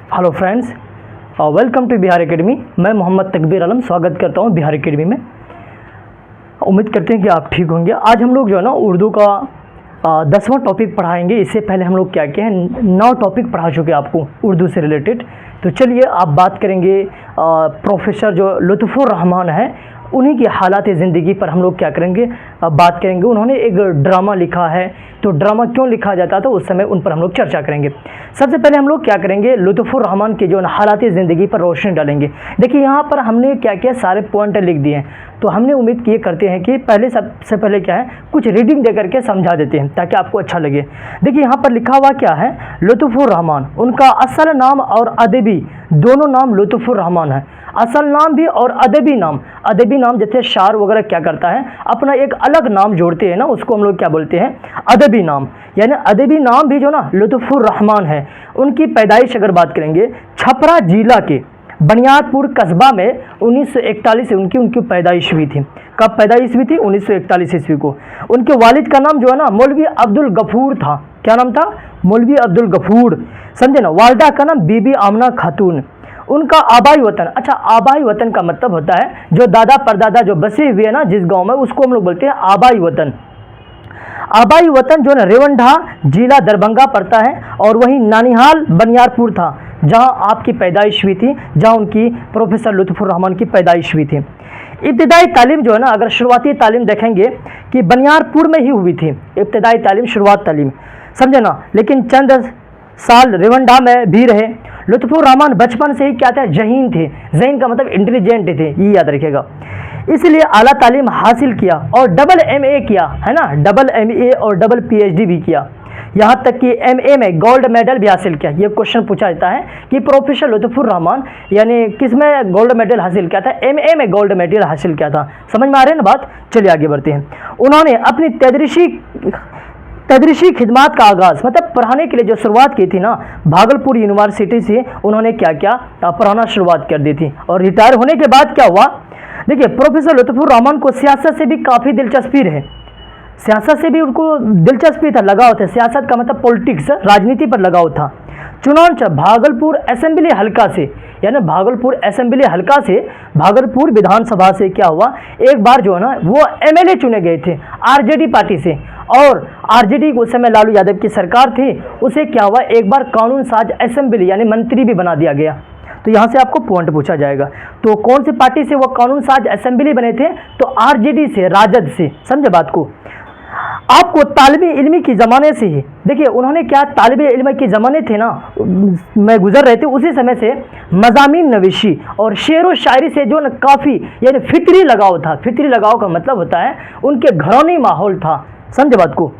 Hello friends, welcome to Bihar academy. मैं मोहम्मद तकबीर आलम स्वागत करता हूं बिहार एकेडमी में। उम्मीद करते हैं कि आप ठीक होंगे। आज हम लोग जो है ना उर्दू का 10वां टॉपिक पढ़ाएंगे। इससे पहले हम लोग क्या क्या है 9 टॉपिक पढ़ा चुके हैं आपको उर्दू से रिलेटेड। तो चलिए आप बात करेंगे प्रोफेसर जो लुत्फ़ुर रहमान है उन्हीं की हालात ज़िंदगी पर हम लोग क्या करेंगे बात करेंगे। उन्होंने एक ड्रामा लिखा है, तो ड्रामा क्यों लिखा जाता था उस समय उन पर हम लोग चर्चा करेंगे। सबसे पहले हम लोग क्या करेंगे लुत्फ़ुर रहमान के जो हालात ज़िंदगी पर रोशनी डालेंगे। देखिए यहाँ पर हमने क्या क्या सारे पॉइंट लिख दिए हैं, तो हमने उम्मीद किए करते हैं कि सबसे पहले क्या है कुछ रीडिंग दे करके समझा देते हैं ताकि आपको अच्छा लगे। देखिए यहाँ पर लिखा हुआ क्या है, लुत्फ़ुर रहमान, उनका असल नाम और अदबी दोनों नाम लुत्फ़ुर रहमान है। असल नाम भी और अदबी नाम जैसे शार वगैरह क्या करता है अपना एक अलग नाम जोड़ते हैं ना, उसको हम लोग क्या बोलते हैं अदबी नाम। यानी अदबी नाम भी जो ना लुत्फ़ुर रहमान है। उनकी पैदाइश अगर बात करेंगे छपरा जिला के बनियादपुर कस्बा में 1941 से उनकी पैदाइश हुई थी। कब पैदाइश हुई थी? 1941 ईस्वी को। उनके वालिद का नाम जो है ना मौलवी अब्दुल गफूर था। क्या नाम था? मौलवी अब्दुल गफूर, समझे ना। वालिदा का नाम बीबी आमना खातून। उनका आबाई वतन, अच्छा आबाई वतन का मतलब होता है जो दादा परदादा जो बसे हुए हैं ना जिस गांव में, उसको हम लोग बोलते हैं आबाई वतन। आबाई वतन जो है रेवंडा जिला दरभंगा पड़ता है, और वहीं नानिहाल बनियारपुर था जहां आपकी पैदाइश हुई थी, जहां उनकी प्रोफेसर लुत्फ़ुर रहमान की पैदाइश हुई थी। इब्तिदाई तालीम जो है ना, अगर शुरुआती तालीम देखेंगे कि बनियारपुर में ही हुई थी इब्तिदाई तालीम, शुरुआत तालीम, समझे ना। लेकिन चंद साल रेवंडा में भी रहे। लुत्फ़ुर रहमान बचपन से ही क्या था, जहीन थे। जहीन का मतलब इंटेलिजेंट थे, ये याद रखिएगा। इसलिए आला तालीम हासिल किया और डबल MA किया, है ना, डबल MA और डबल PhD भी किया। यहाँ तक कि MA में गोल्ड मेडल भी हासिल किया। ये क्वेश्चन पूछा जाता है कि प्रोफेसर लुत्फ़ुर रहमान यानी किस में गोल्ड मेडल हासिल किया था? MA में गोल्ड मेडल हासिल किया था। समझ में आ रही है ना बात? चलिए आगे बढ़ते हैं। उन्होंने अपनी तदरीसी खिदमात का आगाज़, मतलब पढ़ाने के लिए जो शुरुआत की थी ना, भागलपुर यूनिवर्सिटी से उन्होंने क्या क्या पढ़ाना शुरुआत कर दी थी। और रिटायर होने के बाद क्या हुआ, देखिए प्रोफेसर लुत्फ़ुर रहमान को सियासत से भी काफ़ी दिलचस्पी रहे। सियासत से भी उनको दिलचस्पी था, लगाव था। सियासत का मतलब पॉलिटिक्स, राजनीति पर लगाव था। चुनाव भागलपुर असेंबली हल्का से, यानी भागलपुर असेंबली हल्का से भागलपुर विधानसभा से क्या हुआ, एक बार जो है ना वो MLA चुने गए थे RJD पार्टी से। और RJD उस समय लालू यादव की सरकार थी, उसे क्या हुआ एक बार कानून साज असेंबली यानी मंत्री भी बना दिया गया। तो यहाँ से आपको पॉइंट पूछा जाएगा, तो कौन सी पार्टी से वो कानून साज असेंबली बने थे? तो RJD से, राजद से। समझे बात को। आपको तालिबे इल्मी की ज़माने से ही, देखिए उन्होंने क्या तालिबे इल्म के ज़माने थे ना मैं गुजर रहे थे, उसी समय से मज़ामीन नविशी और शेर व शायरी से जो न काफ़ी यानी फितरी लगाव था। फितरी लगाव का मतलब होता है उनके घरानी माहौल था। समझे बात को।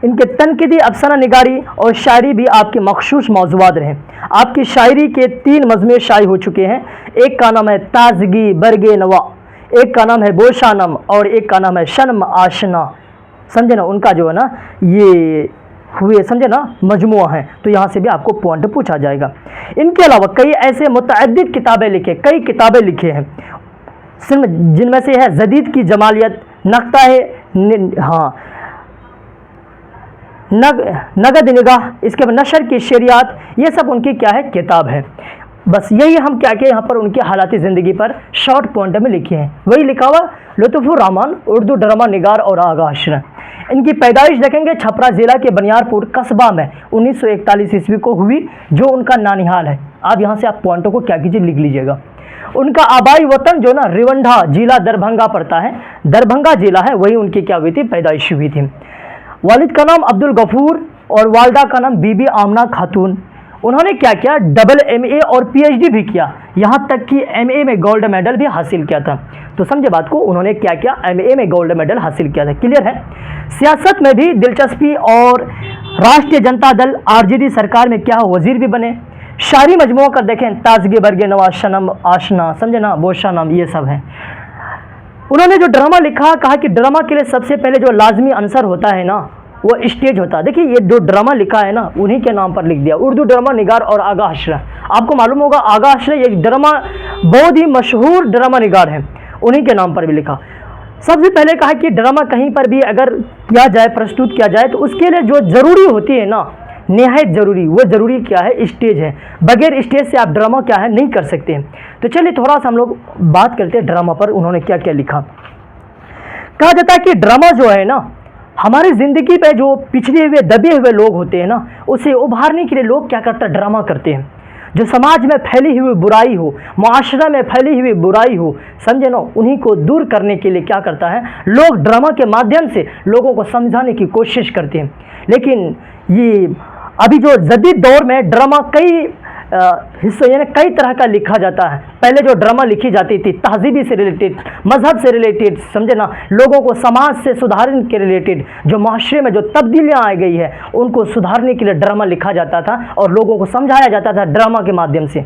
इनके तनकीदी अफसाना निगारी और शायरी भी आपके मखसूस मौज़ूआत रहे। आपकी शायरी के 3 मजमे शाये हो चुके हैं। एक का नाम है ताजगी बरगे नवा, एक का नाम है बोशानम, और एक का नाम है शर्म आशना। समझे ना, उनका जो है ना ये हुए, समझे ना, मजमुआ है। तो यहाँ से भी आपको पॉइंट पूछा जाएगा। इनके अलावा कई ऐसे मुतअद्दिद किताबें लिखे, कई किताबें लिखे हैं जिनमें से है जदीद की जमालियत, नक्ता है हाँ नगद निगाह, इसके बाद नशर की शरियात, ये सब उनकी क्या है किताब है। बस यही हम क्या क्या यहाँ पर उनकी हालात ज़िंदगी पर शॉर्ट पॉइंट में लिखे हैं। वही लिखा हुआ लुत्फ़ुर रहमान उर्दू ड्रामा निगार और आगाशर। इनकी पैदाइश देखेंगे छपरा जिला के बनियारपुर कस्बा में 1941 ईस्वी को हुई, जो उनका नानिहाल है। आप यहाँ से आप पॉइंटों को क्या कीजिए लिख लीजिएगा। उनका आबाई वतन जो ना रेवंडा जिला दरभंगा पड़ता है, दरभंगा जिला है, वही उनकी क्या हुई थी, पैदाइश हुई थी। वालिद का नाम अब्दुल गफूर और वालदा का नाम बीबी आमना खातून। उन्होंने क्या किया, डबल MA और PhD भी किया, यहाँ तक कि MA में गोल्ड मेडल भी हासिल किया था। तो समझे बात को, उन्होंने क्या किया, MA में गोल्ड मेडल हासिल किया था। क्लियर है। सियासत में भी दिलचस्पी और राष्ट्रीय जनता दल RJD सरकार में क्या वजीर भी बने। शायरी मजमुआ कर देखें, ताजगी बरगे नवाज, शनम आशना, समझे ना, बोशानम, ये सब है। उन्होंने जो ड्रामा लिखा, कहा कि ड्रामा के लिए सबसे पहले जो लाजमी आंसर होता है ना वो स्टेज होता है। देखिए ये जो ड्रामा लिखा है ना उन्हीं के नाम पर लिख दिया, उर्दू ड्रामा निगार और आगा अशरा। आपको मालूम होगा आगा अशरा ये ड्रामा बहुत ही मशहूर ड्रामा निगार है, उन्हीं के नाम पर भी लिखा। सबसे पहले कहा कि ड्रामा कहीं पर भी अगर किया जाए, प्रस्तुत किया जाए, तो उसके लिए जो ज़रूरी होती है ना निहायत ज़रूरी, वो ज़रूरी क्या है, स्टेज है। बगैर स्टेज से आप ड्रामा क्या है नहीं कर सकते हैं। तो चलिए थोड़ा सा हम लोग बात करते हैं ड्रामा पर, उन्होंने क्या क्या लिखा। कहा जाता है कि ड्रामा जो है ना, हमारी ज़िंदगी पे जो पिछड़े हुए दबे हुए लोग होते हैं ना, उसे उभारने के लिए लोग क्या करते हैं, ड्रामा करते हैं। जो समाज में फैली हुई बुराई हो, मुआशरा में फैली हुई बुराई हो, समझे ना, उन्हीं को दूर करने के लिए क्या करता है, लोग ड्रामा के माध्यम से लोगों को समझाने की कोशिश करते हैं। लेकिन ये अभी जो जदीद दौर में ड्रामा कई हिस्सों यानी कई तरह का लिखा जाता है। पहले जो ड्रामा लिखी जाती थी तहजीबी से रिलेटेड, मजहब से रिलेटेड, समझे ना, लोगों को समाज से सुधारने के रिलेटेड, जो माशरे में जो तब्दीलियाँ आ गई है उनको सुधारने के लिए ड्रामा लिखा जाता था और लोगों को समझाया जाता था ड्रामा के माध्यम से।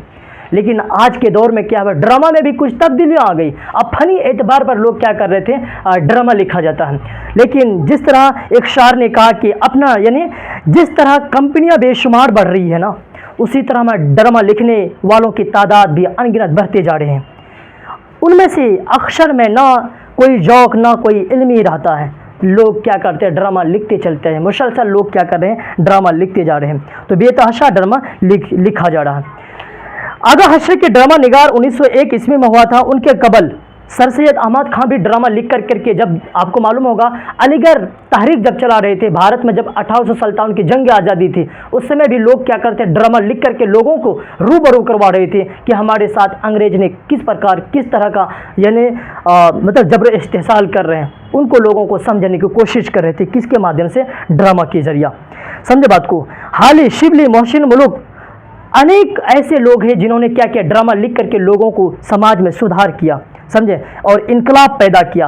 लेकिन आज के दौर में क्या हुआ, ड्रामा में भी कुछ तब्दीलियाँ आ गई। अब फनी एतबार पर लोग क्या कर रहे थे, ड्रामा लिखा जाता है। लेकिन जिस तरह एक शायर ने कहा कि अपना यानी जिस तरह कंपनियां बेशुमार बढ़ रही है ना, उसी तरह में ड्रामा लिखने वालों की तादाद भी अनगिनत बढ़ते जा रहे हैं। उनमें से अक्षर में ना कोई जौक ना कोई इल्मी रहता है। लोग क्या करते हैं, ड्रामा लिखते चलते हैं। मुसलसल लोग क्या कर रहे हैं, ड्रामा लिखते जा रहे हैं। तो बेतहाशा ड्रामा लिखा जा रहा है। आगा हशर के ड्रामा निगार 1901 ईस्वी में हुआ था। उनके कबल सर सैयद अहमद खां भी ड्रामा लिख करके, जब आपको मालूम होगा अलीगढ़ तहरीक जब चला रहे थे भारत में, जब 1857 की जंग आज़ादी थी, उस समय भी लोग क्या करते, ड्रामा लिख करके लोगों को रूबरू करवा रहे थे कि हमारे साथ अंग्रेज ने किस प्रकार किस तरह का यानी मतलब जबर इस्तेहसाल कर रहे हैं। उनको लोगों को समझने की कोशिश कर रहे थे, किसके माध्यम से, ड्रामा के जरिया। समझे बात को। हाली शिबली, मोहसिन मुलुक, अनेक ऐसे लोग हैं जिन्होंने क्या किया, ड्रामा लिख करके लोगों को समाज में सुधार किया, समझे, और इनकलाब पैदा किया।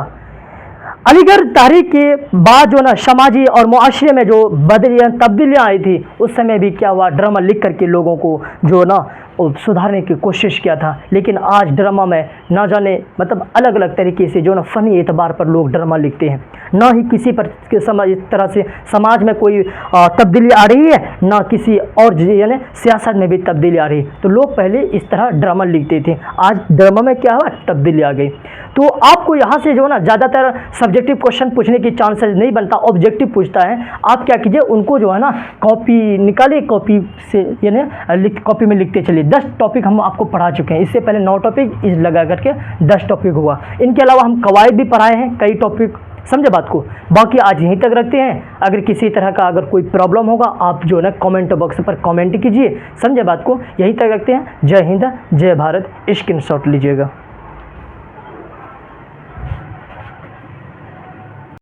अलीगढ़ तहरीक के बाद जो ना समाजी और मुआशरे में जो तब्दीलियाँ आई थी, उस समय भी क्या हुआ, ड्रामा लिख करके लोगों को जो ना सुधारने की कोशिश किया था। लेकिन आज ड्रामा में ना जाने मतलब अलग अलग तरीके से जो ना फ़नी एतबार पर लोग ड्रामा लिखते हैं। ना ही किसी पर इस तरह से समाज में कोई तब्दीली आ रही है, ना किसी और यानी सियासत में भी तब्दीली आ रही है। तो लोग पहले इस तरह ड्रामा लिखते थे, आज ड्रामा में क्या हुआ, तब्दीली आ गई। तो आपको यहाँ से जो ना ज़्यादातर सब्जेक्टिव क्वेश्चन पूछने की चांसेस नहीं बनता, ऑब्जेक्टिव पूछता है। आप क्या कीजिए, उनको जो है ना कॉपी निकालिए, कॉपी से यानी कॉपी में लिखते चलिए। 10 टॉपिक हम आपको पढ़ा चुके हैं, इससे पहले 9 टॉपिक इस लगा करके 10 टॉपिक हुआ। इनके अलावा हम कवायद भी पढ़ाए हैं कई टॉपिक, समझे बात को। बाकी आज यहीं तक रखते हैं। अगर किसी तरह का अगर कोई प्रॉब्लम होगा आप जो है ना कमेंट बॉक्स पर कमेंट कीजिए, समझे बात को। यहीं तक रखते हैं। जय हिंद, जय भारत, स्क्रीनशॉट लीजिएगा।